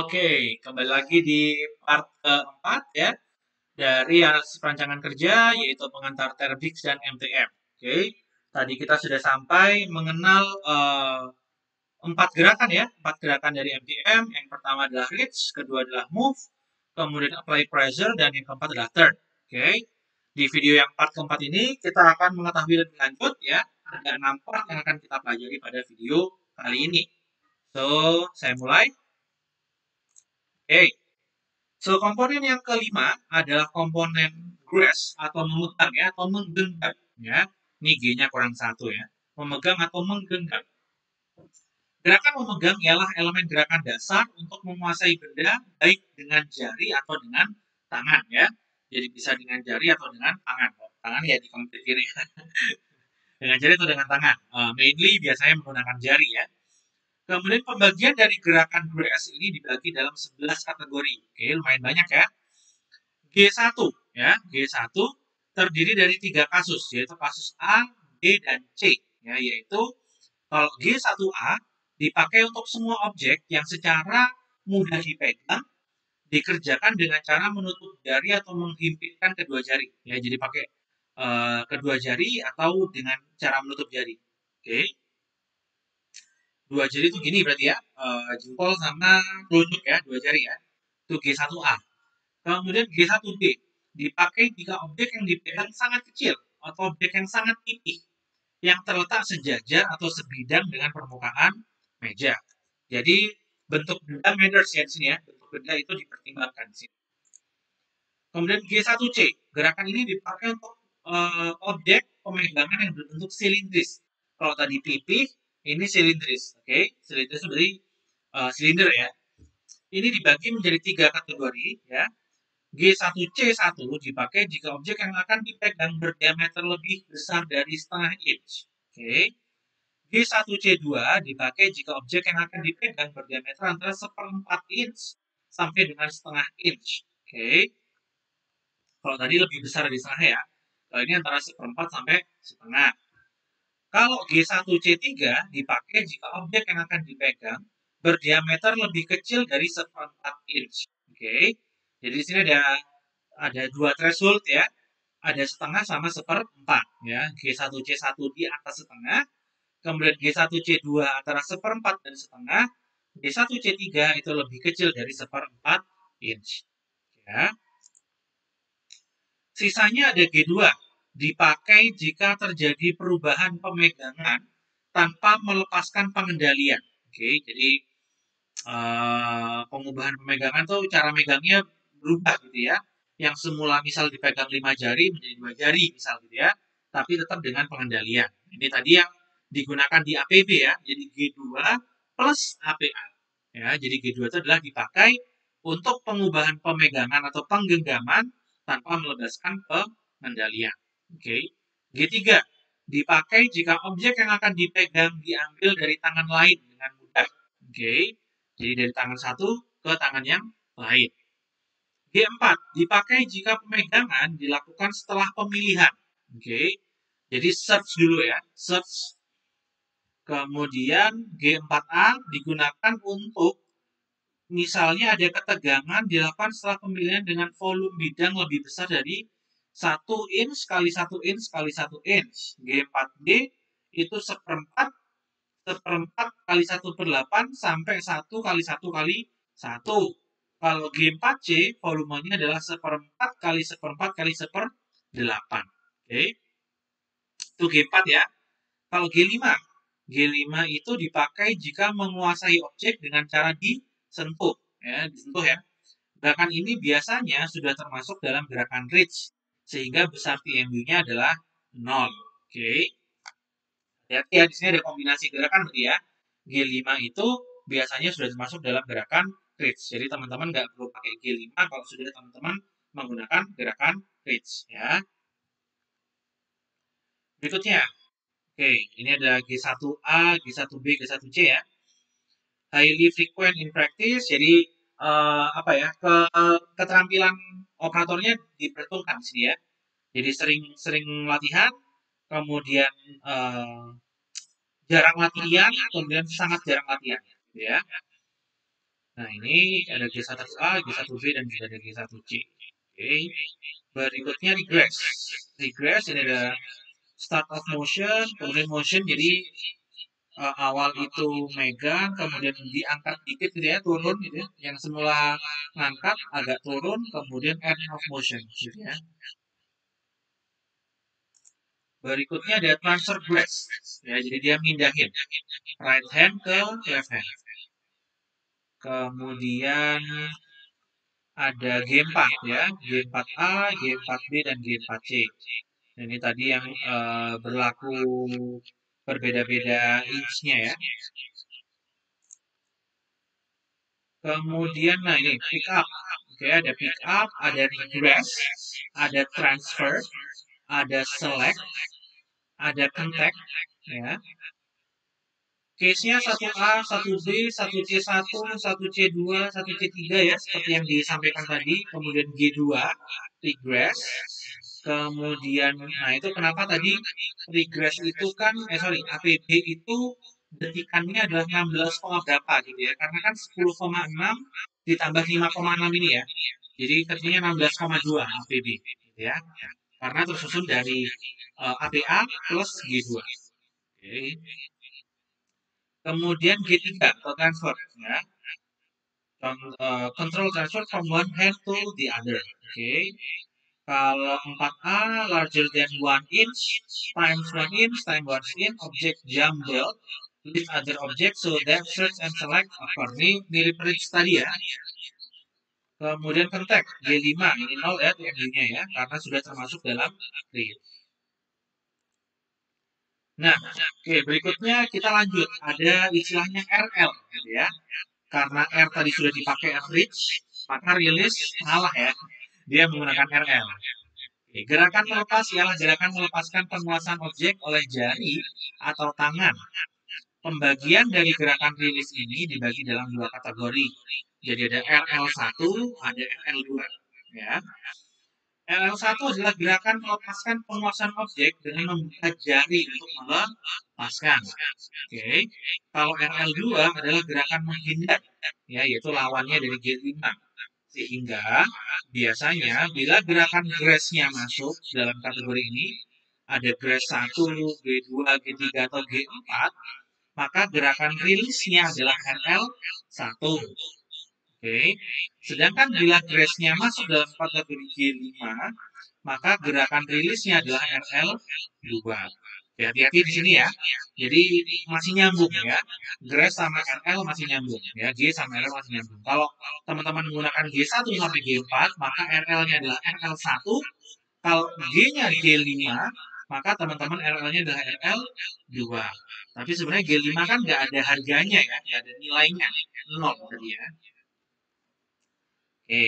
Oke, kembali lagi di part keempat ya dari analisis perancangan kerja yaitu pengantar Terbix dan MTM. Oke, tadi kita sudah sampai mengenal empat gerakan ya, empat gerakan dari MTM. Yang pertama adalah reach, kedua adalah move, kemudian apply pressure, dan yang keempat adalah turn. Oke, di video yang part keempat ini kita akan mengetahui lebih lanjut ya, ada 6 part yang akan kita pelajari pada video kali ini. So, saya mulai. Oke. So, komponen yang kelima adalah komponen grasp atau memegang ya, atau menggenggam ya. Ini G-nya kurang satu ya. Memegang atau menggenggam. Gerakan memegang ialah elemen gerakan dasar untuk menguasai benda baik dengan jari atau dengan tangan ya. Jadi bisa dengan jari atau dengan tangan. Tangan ya di komplit kiri. Dengan jari atau dengan tangan. Mainly biasanya menggunakan jari ya. Kemudian pembagian dari gerakan grasp ini dibagi dalam 11 kategori. Oke, lumayan banyak ya. G1 ya, G1 terdiri dari 3 kasus, yaitu kasus A, B, dan C. Ya, yaitu kalau G1A dipakai untuk semua objek yang secara mudah dipegang, dikerjakan dengan cara menutup jari atau menghimpitkan kedua jari. Ya, jadi pakai kedua jari atau dengan cara menutup jari. Oke. Dua jari itu gini berarti ya, jempol sama telunjuk ya, dua jari ya. Itu G1A. Kemudian G1B dipakai jika objek yang dipegang sangat kecil atau objek yang sangat tipis yang terletak sejajar atau sebidang dengan permukaan meja. Jadi bentuk benda matters ya di sini ya. Bentuk benda itu dipertimbangkan di sini. Kemudian G1C, gerakan ini dipakai untuk objek pemegangan yang berbentuk silindris. Kalau tadi pipih, ini silindris, oke? Silindris itu berarti silinder ya. Ini dibagi menjadi 3 kategori ya. G1C1 dipakai jika objek yang akan dipegang berdiameter lebih besar dari setengah inch. Oke. G1C2 dipakai jika objek yang akan dipegang berdiameter antara seperempat inch sampai dengan setengah inch. Oke. Kalau tadi lebih besar dari setengah ya. Kalau ini antara seperempat sampai setengah. Kalau G1C3 dipakai jika objek yang akan dipegang berdiameter lebih kecil dari seperempat inch. Oke. Jadi di sini ada dua threshold ya. Ada setengah sama seperempat ya. G1C1 di atas setengah, kemudian G1C2 antara seperempat dan setengah, G1C3 itu lebih kecil dari seperempat inch. Ya. Sisanya ada G2, dipakai jika terjadi perubahan pemegangan tanpa melepaskan pengendalian. Oke, jadi pengubahan pemegangan tuh cara megangnya berubah gitu ya. Yang semula misal dipegang 5 jari menjadi 2 jari misal gitu ya. Tapi tetap dengan pengendalian. Ini tadi yang digunakan di APB ya. Jadi G2 plus APA. Ya, jadi G2 itu adalah dipakai untuk pengubahan pemegangan atau penggenggaman tanpa melepaskan pengendalian. Oke. G3 dipakai jika objek yang akan dipegang diambil dari tangan lain dengan mudah. Oke. Jadi dari tangan satu ke tangan yang lain. G4 dipakai jika pemegangan dilakukan setelah pemilihan. Oke. Jadi search dulu ya. Search. Kemudian G4A digunakan untuk misalnya ada ketegangan dilakukan setelah pemilihan dengan volume bidang lebih besar dari 1 inch kali 1 inch kali 1 inch. G4D itu seperempat kali 1/8 sampai 1 kali 1 kali 1. Kalau G4C volumenya adalah seperempat kali seperempat kali 1/8. Oke. Itu G4 ya. Kalau G5, G5 itu dipakai jika menguasai objek dengan cara disentuh ya, disentuh ya. Gerakan ini biasanya sudah termasuk dalam gerakan reach sehingga besar TMU-nya adalah 0. Oke. Hati-hati ya, di sini ada kombinasi gerakan berarti ya. G5 itu biasanya sudah termasuk dalam gerakan reach. Jadi teman-teman nggak perlu pakai G5 kalau sudah teman-teman menggunakan gerakan reach ya. Berikutnya, oke, ini ada G1A, G1B, G1C ya. Highly frequent in practice, jadi keterampilan operatornya diperhitungkan di sini ya. Jadi sering latihan, kemudian jarang latihan, kemudian sangat jarang latihan, gitu ya. Nah, ini ada G1A, G1B, dan juga ada G1C. Oke. Berikutnya regress. Regress ini ada start of motion, kemudian motion, jadi awal itu megang, kemudian diangkat dikit gitu ya, turun gitu ya. Yang semula ngangkat agak turun, kemudian end of motion gitu ya. Berikutnya ada transfer grace. Ya, jadi dia mindahin right hand ke left hand. Kemudian ada G4 ya, G4A, G4B, dan G4C. Ini tadi yang berlaku berbeda-beda inch-nya ya. Kemudian, nah ini pick up. Oke, ada pick up, ada regress, ada transfer, ada select, ada contact, ya. Case-nya 1A, 1B, 1C1, 1C2, 1C3 ya, seperti yang disampaikan tadi. Kemudian G2, regress. Kemudian, nah itu kenapa tadi regress itu kan, APB itu detikannya adalah 16, berapa gitu ya. Karena kan 10,6 ditambah 5,6 ini ya. Jadi ketiknya 16,2 APB gitu ya. Karena tersusun dari APA plus G2. Oke. Kemudian G3 atau transfer ya. Control transfer from one hand to the other. Oke. Kalau 4A larger than 1 inch times 1 inch times 1 inch object jumbled with other object so that search and select occur. Ini mirip range tadi ya. Kemudian contact G5 ini 0 ya TMU-nya ya karena sudah termasuk dalam range. Nah, oke, berikutnya kita lanjut. Ada istilahnya RL gitu ya. Karena R tadi sudah dipakai reach, maka release salah ya. Dia menggunakan RL. Oke, gerakan melepas ialah gerakan melepaskan penguasaan objek oleh jari atau tangan. Pembagian dari gerakan rilis ini dibagi dalam dua kategori. Jadi ada RL1, ada RL2. Ya. RL1 adalah gerakan melepaskan penguasaan objek dengan membuka jari untuk melepaskan. Oke. Kalau RL2 adalah gerakan menghindar, ya, yaitu lawannya dari G5. Sehingga biasanya bila gerakan grace-nya masuk dalam kategori ini, ada grace 1, G2, G3, atau G4, maka gerakan rilisnya adalah RL1. Oke. Sedangkan bila grace-nya masuk dalam kategori G5, maka gerakan rilisnya adalah RL2. Hati-hati di sini ya. Jadi masih nyambung ya. Grace sama RL masih nyambung ya. G sama RL masih nyambung. Kalau teman-teman menggunakan G1 sampai G4, maka RL-nya adalah RL1. Kalau G-nya G5, maka teman-teman RL-nya adalah RL2. Tapi sebenarnya G5 kan nggak ada harganya ya, nggak ada nilainya. 0 tadi ya. Oke.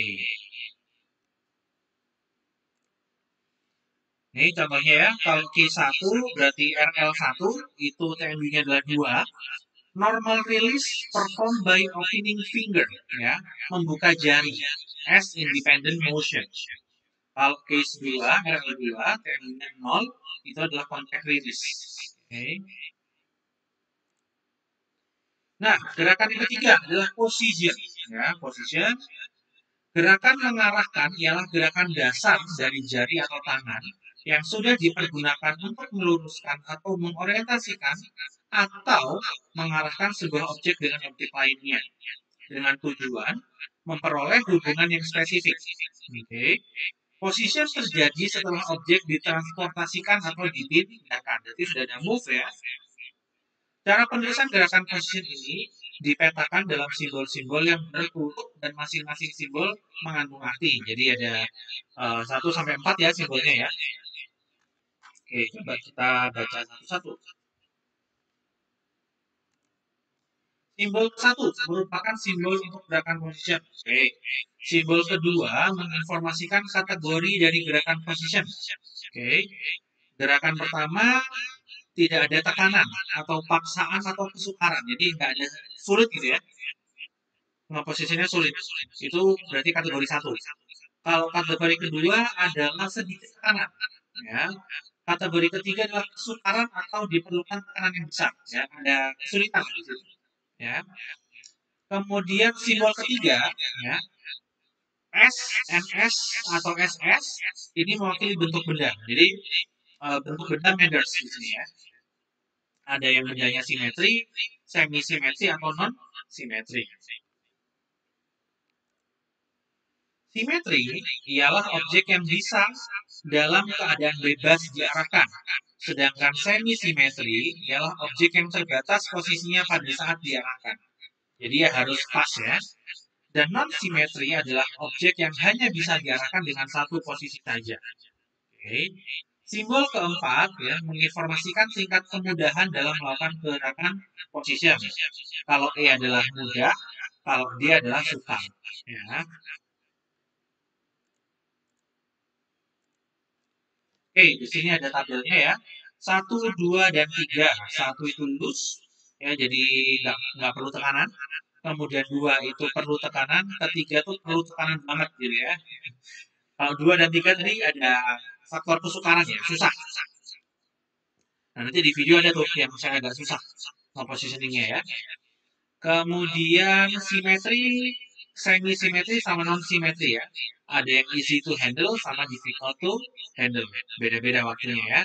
Ini contohnya ya, kalau Q1 berarti RL1 itu TMU-nya adalah 2. Normal release performed by opening finger, ya, membuka jari as independent motion. Kalau case 2, RL2, TMU-nya 0, itu adalah contact release. Oke. Nah, gerakan yang ketiga adalah position. Ya, position. Gerakan mengarahkan ialah gerakan dasar dari jari atau tangan yang sudah dipergunakan untuk meluruskan atau mengorientasikan atau mengarahkan sebuah objek dengan objek lainnya dengan tujuan memperoleh hubungan yang spesifik. Oke. Position terjadi setelah objek ditransportasikan atau dipindahkan. Jadi sudah ada move ya. Cara penulisan gerakan position ini dipetakan dalam simbol-simbol yang berturut dan masing-masing simbol mengandung arti. Jadi ada 1 sampai 4 ya simbolnya ya. Oke, coba kita baca satu-satu. Simbol 1 merupakan simbol untuk gerakan position. Oke. Simbol kedua menginformasikan kategori dari gerakan position. Oke. Gerakan pertama tidak ada tekanan atau paksaan atau kesukaran. Jadi nggak ada sulit gitu ya. Posisinya sulit. Itu berarti kategori 1. Kalau kategori kedua adalah sedikit tekanan. Ya. Kategori ketiga adalah kesukaran atau diperlukan tekanan yang besar. Ya. Ada kesulitan di situ. Ya. Kemudian simbol ketiga, ya, S, NS, atau SS, ini mewakili bentuk benda. Jadi, bentuk benda matters di sini ya. Ada yang bendanya simetri, semi simetri, atau non simetri. Simetri ialah objek yang bisa dalam keadaan bebas diarahkan. Sedangkan semi simetri ialah objek yang terbatas posisinya pada saat diarahkan. Jadi ya harus pas ya. Dan non simetri adalah objek yang hanya bisa diarahkan dengan satu posisi saja. Oke. Simbol keempat ya menginformasikan tingkat kemudahan dalam melakukan gerakan position. Kalau E adalah mudah, kalau D adalah sukar. Ya. Oke, di sini ada tabelnya ya. 1, 2, dan 3. 1 itu loose, ya, jadi nggak perlu tekanan. Kemudian 2 itu perlu tekanan, ketiga itu perlu tekanan banget gitu ya. Kalau 2 dan 3 tadi ada faktor kesukaran ya, susah. Nah, nanti di video ada tuh yang saya agak susah positioningnya ya. Kemudian simetri, semi simetri sama non simetri ya. Ada yang easy to handle sama difficult to handle. Beda-beda waktunya ya.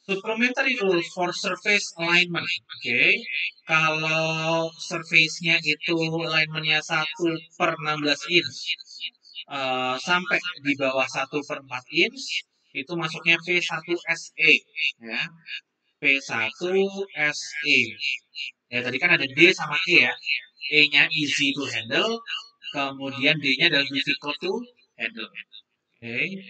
Supplementary rules for surface alignment. Oke, kalau surface-nya itu alignment-nya 1/16 inch sampai di bawah 1/4 inch, itu masuknya P1SE. Ya. P1SE. Ya, tadi kan ada D sama E ya. E-nya easy to handle, kemudian D-nya adalah difficult to handle. Oke.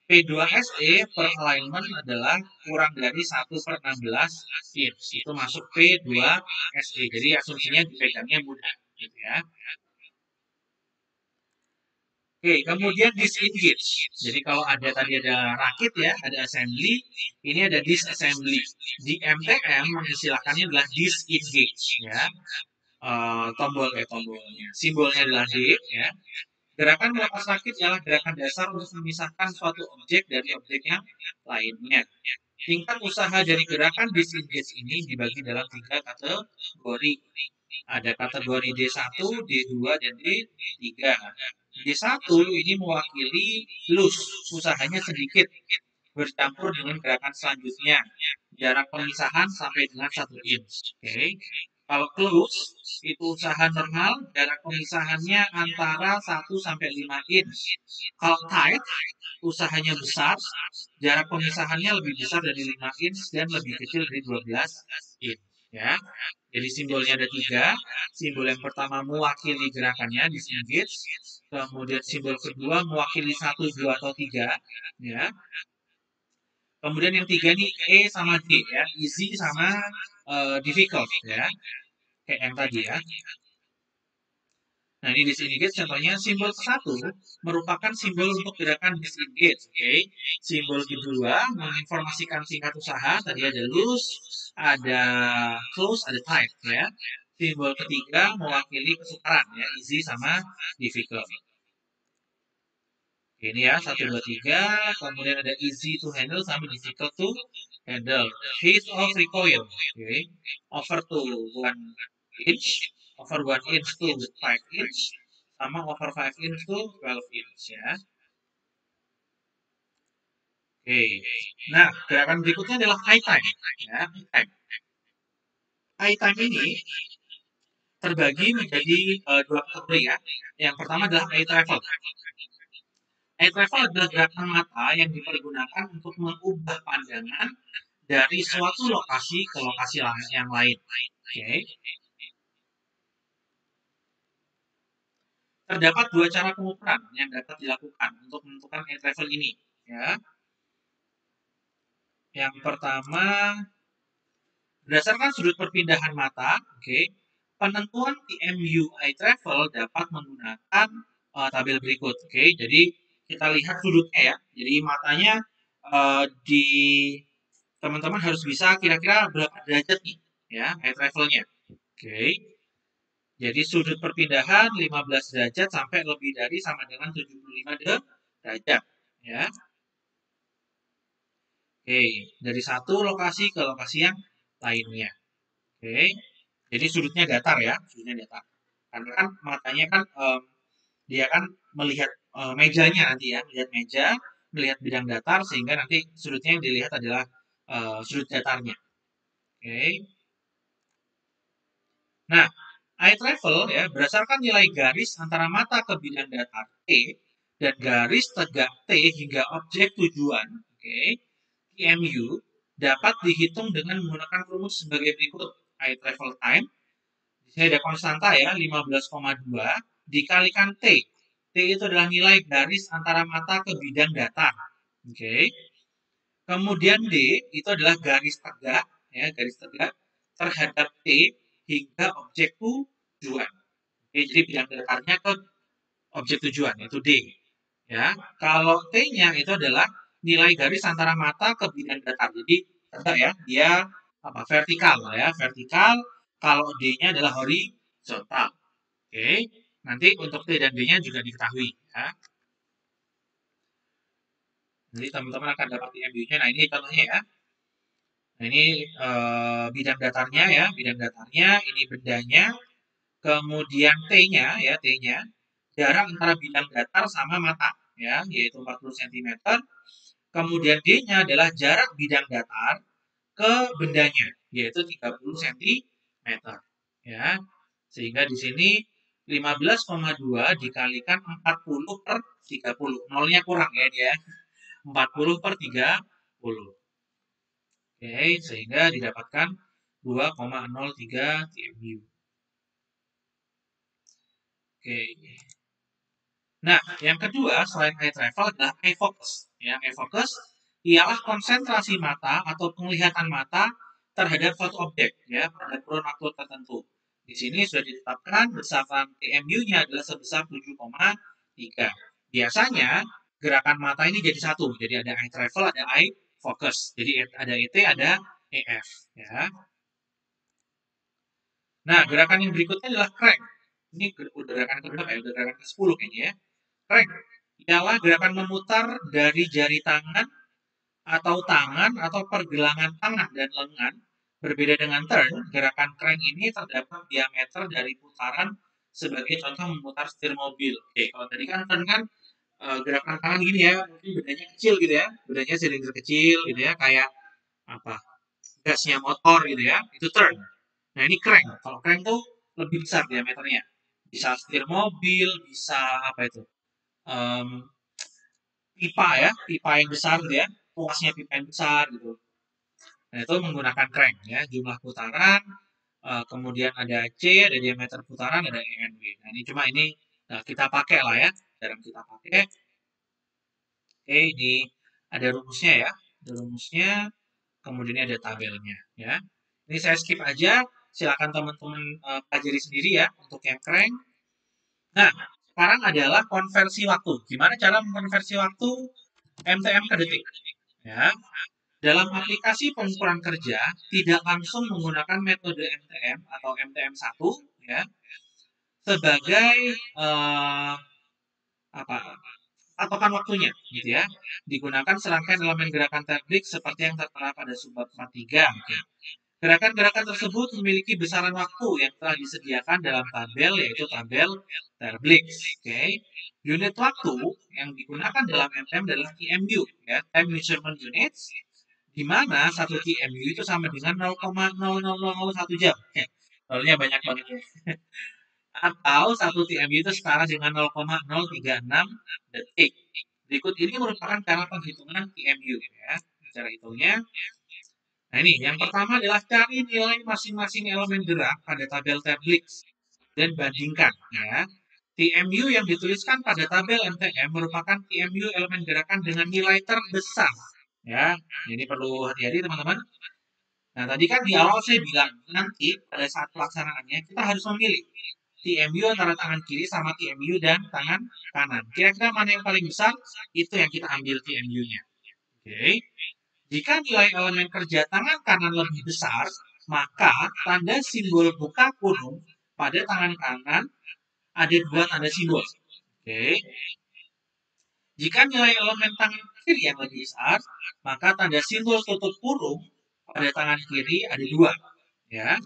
P2SE per alignment adalah kurang dari 1/16 inch. Itu masuk P2SE. Jadi asumsinya dipegangnya mudah. Gitu ya. Oke, kemudian disengage. Jadi kalau ada tadi ada rakit ya, ada assembly, ini ada disassembly. Di MTM mengistilahkannya adalah disengage ya. Tombolnya. Simbolnya adalah D ya. Gerakan melepas rakit ialah gerakan dasar untuk memisahkan suatu objek dari objek yang lainnya. Tingkat usaha dari gerakan disengage ini dibagi dalam 3 kategori. Ada kategori D1, D2, dan D3. D1 ini mewakili loose, usahanya sedikit, bercampur dengan gerakan selanjutnya. Jarak pemisahan sampai dengan 1 inch. Oke. Kalau close, itu usaha normal, jarak pemisahannya antara 1 sampai 5 inch. Kalau tight, usahanya besar, jarak pemisahannya lebih besar dari 5 inch dan lebih kecil dari 12 inch. Ya. Jadi simbolnya ada 3. Simbol yang pertama mewakili gerakannya, disengage. Kemudian simbol kedua mewakili 1, 2, atau 3. Ya. Kemudian yang 3 ini E sama D ya, easy sama difficult ya, kayak yang tadi ya. Nah, ini disengage contohnya simbol ke-1 merupakan simbol untuk gerakan disengage. Oke. Simbol kedua menginformasikan tingkat usaha, tadi ada loose, ada close, ada tight ya. Simbol ketiga mewakili kesukaran ya, easy sama difficult. Ini ya, 1, 2, 3. Kemudian ada easy to handle sama difficult to handle. Phase of recoil. Okay. Over to 1 inch. Over 1 inch to 5 inch. Sama over 5 inch to 12 inch ya. Oke. Nah, gerakan berikutnya adalah high time. Ya, high time. High time ini terbagi menjadi 2 kategori ya. Yang pertama adalah eye travel. Eye travel adalah gerakan mata yang dipergunakan untuk mengubah pandangan dari suatu lokasi ke lokasi yang lain. Oke. Terdapat 2 cara pengukuran yang dapat dilakukan untuk menentukan eye travel ini. Ya. Yang pertama, berdasarkan sudut perpindahan mata, oke, penentuan TMU eye travel dapat menggunakan tabel berikut. Oke, jadi kita lihat sudutnya ya. Jadi matanya di teman-teman harus bisa kira-kira berapa derajat nih ya eye travelnya. Oke. Jadi sudut perpindahan 15 derajat sampai lebih dari sama dengan 75 derajat ya. Oke, dari satu lokasi ke lokasi yang lainnya. Oke. Jadi sudutnya datar ya, sudutnya datar. Karena kan matanya kan dia kan melihat mejanya nanti ya, melihat meja, melihat bidang datar sehingga nanti sudutnya yang dilihat adalah sudut datarnya. Oke. Nah, eye travel ya berdasarkan nilai garis antara mata ke bidang datar T dan garis tegak T hingga objek tujuan, oke, TMU dapat dihitung dengan menggunakan rumus sebagai berikut. Eye travel time di sini ada konstanta ya 15,2 dikalikan T. T itu adalah nilai garis antara mata ke bidang datar. Oke. Kemudian D itu adalah garis tegak ya, garis tegak terhadap T hingga objek tujuan. Oke, jadi bidang datarnya ke objek tujuan yaitu D. Ya, kalau T-nya itu adalah nilai garis antara mata ke bidang datar. Jadi tegak ya, dia apa vertikal ya, vertikal. Kalau D-nya adalah horizontal. Oke, nanti untuk T dan D-nya juga diketahui ya. Jadi teman-teman akan dapat IMU-nya. Nah, ini contohnya ya. Nah, ini bidang datarnya ya, bidang datarnya, ini bendanya, kemudian T-nya ya, T-nya jarak antara bidang datar sama mata ya, yaitu 40 cm. Kemudian D-nya adalah jarak bidang datar ke bendanya, yaitu 30 cm. Ya. Sehingga di sini 15,2 dikalikan 40 per 30. Nolnya kurang ya dia. 40 per 30. Oke, sehingga didapatkan 2,03 TMU. Oke. Nah, yang kedua selain eye travel adalah eye focus. Ya, eye focus ialah konsentrasi mata atau penglihatan mata terhadap suatu objek ya pada kurun waktu tertentu. Di sini sudah ditetapkan besaran TMU-nya adalah sebesar 7,3. Biasanya gerakan mata ini jadi satu. Jadi ada eye travel, ada eye focus. Jadi ada ET, ada EF ya. Nah, gerakan yang berikutnya adalah crank. Ini udah gerakan keberapa ya? Udah gerakan ke-10 kayaknya ya. Crank ialah gerakan memutar dari jari tangan atau pergelangan tangan dan lengan. Berbeda dengan turn, gerakan crank ini terdapat diameter dari putaran sebagai contoh memutar setir mobil. Oke, kalau tadi kan turn kan gerakan tangan gini ya, mungkin bedanya kecil gitu ya, bedanya silinder kecil gitu ya, kayak apa gasnya motor gitu ya, itu turn. Nah ini crank. Kalau crank tuh lebih besar diameternya. Bisa setir mobil, bisa apa itu? Em, pipa ya, pipa yang besar gitu ya, tuasnya pipa yang besar gitu. Nah itu menggunakan crank ya, jumlah putaran, kemudian ada C, ada diameter putaran, ada ENW. Nah ini cuma ini kita pakai lah ya, jarang kita pakai. Oke, ini ada rumusnya ya, ada rumusnya, kemudian ada tabelnya ya. Ini saya skip aja, silakan teman-teman pelajari sendiri ya untuk yang crank. Nah, sekarang adalah konversi waktu. Gimana cara mengkonversi waktu MTM ke detik? Ya, dalam aplikasi pengukuran kerja tidak langsung menggunakan metode MTM atau MTM1 ya sebagai apa patokan waktunya gitu ya. Digunakan serangkaian elemen gerakan teknik seperti yang tertera pada subbab 43. Okay. Gerakan-gerakan tersebut memiliki besaran waktu yang telah disediakan dalam tabel, yaitu tabel Terblix. Okay. Unit waktu yang digunakan dalam MTM adalah TMU, ya, Time Measurement Units, di mana 1 TMU itu sama dengan 0,0001 jam. Soalnya banyak banget ya. Atau 1 TMU itu setara dengan 0,036 detik. Berikut ini merupakan cara penghitungan TMU. Ya. Cara hitungnya nah ini, yang pertama adalah cari nilai masing-masing elemen gerak pada tabel Terblix dan bandingkan. Ya. TMU yang dituliskan pada tabel MTM merupakan TMU elemen gerakan dengan nilai terbesar. Ya, ini perlu hati-hati teman-teman. Nah, tadi kan di awal saya bilang, nanti pada saat pelaksanaannya kita harus memilih TMU antara tangan kiri sama TMU dan tangan kanan. Kira-kira mana yang paling besar? Itu yang kita ambil TMU-nya. Oke. Jika nilai elemen kerja tangan kanan lebih besar, maka tanda simbol buka kurung pada tangan kanan ada dua tanda simbol. Oke. Jika nilai elemen tangan kiri yang lebih besar, maka tanda simbol tutup kurung pada tangan kiri ada dua. Ya.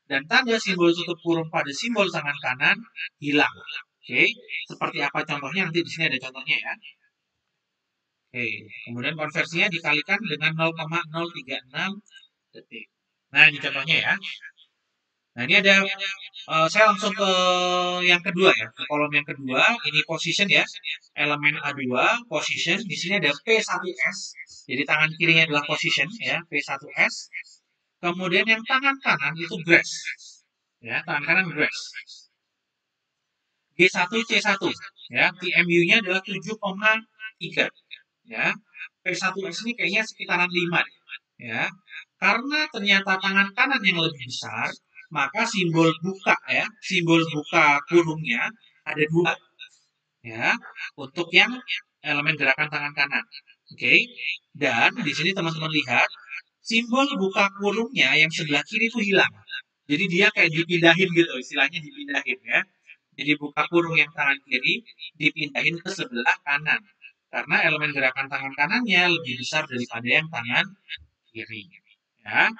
dan tanda simbol tutup kurung pada simbol tangan kanan hilang. Oke, seperti apa contohnya nanti di sini ada contohnya ya. Oke, kemudian konversinya dikalikan dengan 0,036 detik. Nah, ini contohnya ya. Nah, ini ada saya langsung ke yang kedua ya, ke kolom yang kedua. Ini position ya, elemen A2, position. Di sini ada P1S. Jadi tangan kirinya adalah position ya, P1S. Kemudian yang tangan kanan itu grass. Ya, tangan kanan grass. G1C1 ya, TMU-nya adalah 7,3 ya. P1S ini kayaknya sekitaran 5 ya. Karena ternyata tangan kanan yang lebih besar, maka simbol buka ya, simbol buka kurungnya ada 2 ya untuk yang elemen gerakan tangan kanan. Oke. Dan di sini teman-teman lihat simbol buka kurungnya yang sebelah kiri itu hilang. Jadi dia kayak dipindahin gitu, istilahnya dipindahin ya. Jadi buka kurung yang tangan kiri dipindahin ke sebelah kanan. Karena elemen gerakan tangan kanannya lebih besar daripada yang tangan kiri. Ya.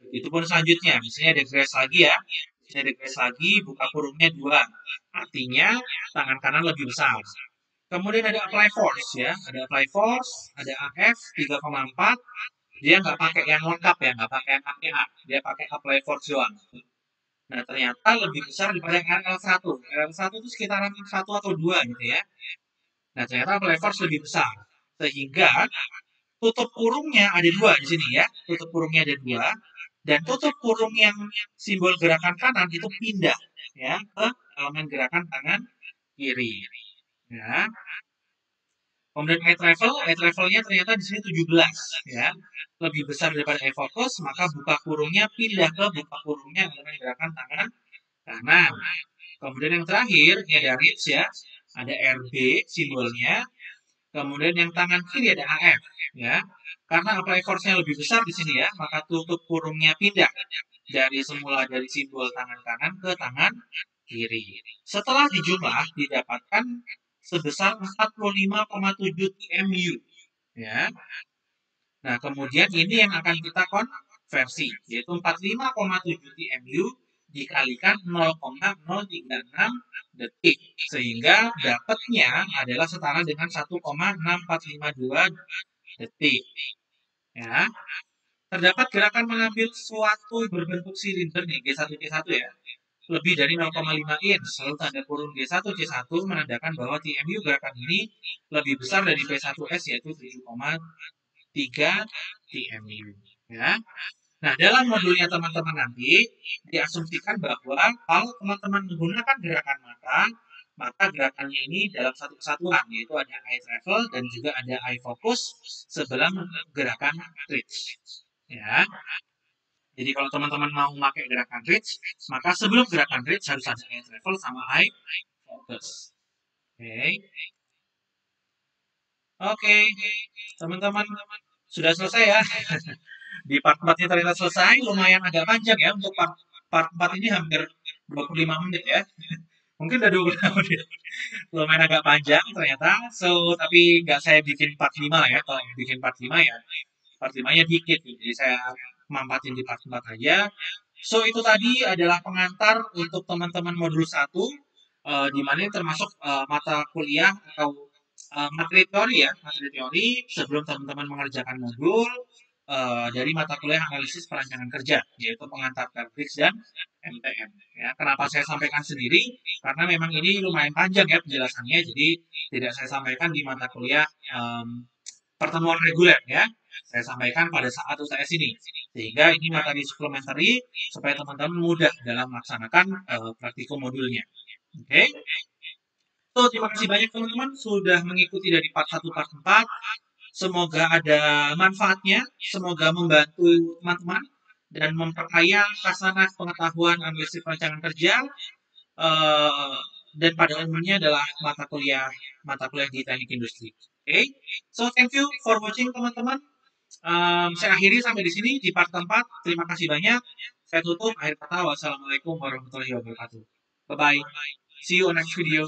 Begitupun selanjutnya, misalnya ada grace lagi ya. Misalnya ada grace lagi, buka kurungnya 2. Artinya tangan kanan lebih besar. Kemudian ada apply force ya. Ada apply force, ada AF 3,4. Dia nggak pakai yang lengkap ya, nggak pakai yang APA. Dia pakai apply force doang. Nah, ternyata lebih besar daripada yang RL1. RL1 itu sekitaran 1 atau 2 gitu ya. Nah, ternyata apply force lebih besar. Sehingga tutup kurungnya ada 2 di sini ya. Tutup kurungnya ada 2. Dan tutup kurung yang simbol gerakan kanan itu pindah ya ke elemen gerakan tangan kiri. Ya. Kemudian eye travel-nya ternyata di sini 17 ya. Lebih besar daripada eye focus, maka buka kurungnya pindah ke buka kurungnya elemen gerakan tangan kanan. Kemudian yang terakhir ini ada reach ya. Ada RB simbolnya. Kemudian yang tangan kiri ada AF ya. Karena apply force-nya lebih besar di sini ya, maka tutup kurungnya pindah dari semula dari simbol tangan kanan ke tangan kiri. Setelah dijumlah didapatkan sebesar 45,7 TMU ya. Nah, kemudian ini yang akan kita konversi yaitu 45,7 TMU dikalikan 0,036 detik sehingga dapatnya adalah setara dengan 1,6452 detik ya. Terdapat gerakan mengambil suatu berbentuk silinder nih G1C1 ya lebih dari 0,5 inch lalu tanda kurung G1C1 menandakan bahwa TMU gerakan ini lebih besar dari P1S yaitu 7,3 TMU ya. Nah, dalam modulnya teman-teman nanti diasumsikan bahwa kalau teman-teman menggunakan gerakan mata, maka gerakannya ini dalam satu kesatuan, yaitu ada eye travel dan juga ada eye focus sebelum gerakan reach. Ya. Jadi kalau teman-teman mau pakai gerakan reach, maka sebelum gerakan reach harus ada eye travel sama eye focus. Oke. Oke, teman-teman sudah selesai ya. Di part 4-nya ternyata selesai, lumayan agak panjang ya untuk part 4 ini hampir 25 menit ya. Mungkin udah 25 menit. Lumayan agak panjang ternyata. So, tapi nggak saya bikin part 5 lah ya. Kalau bikin part 5 ya, part 5-nya dikit. Jadi saya mampatin di part 4 aja. So, itu tadi adalah pengantar untuk teman-teman modul 1. Di mana ini termasuk mata kuliah atau materi teori ya. Materi teori sebelum teman-teman mengerjakan modul dari mata kuliah analisis perancangan kerja, yaitu pengantar Terbix dan MTM. Ya, kenapa saya sampaikan sendiri? Karena memang ini lumayan panjang ya penjelasannya, jadi tidak saya sampaikan di mata kuliah pertemuan reguler ya. Saya sampaikan pada saat UTS ini, sehingga ini materi suplementary supaya teman-teman mudah dalam melaksanakan praktikum modulnya. Oke. So, terima kasih banyak teman-teman sudah mengikuti dari part 1 part 4. Semoga ada manfaatnya, semoga membantu teman-teman dan memperkaya khasanah pengetahuan analisis perancangan kerja dan pada umumnya adalah mata kuliah di teknik industri. Okay? So thank you for watching teman-teman. Saya akhiri sampai di sini di part keempat. Terima kasih banyak. Saya tutup akhir kata. Wassalamualaikum warahmatullahi wabarakatuh. Bye bye. See you on next video.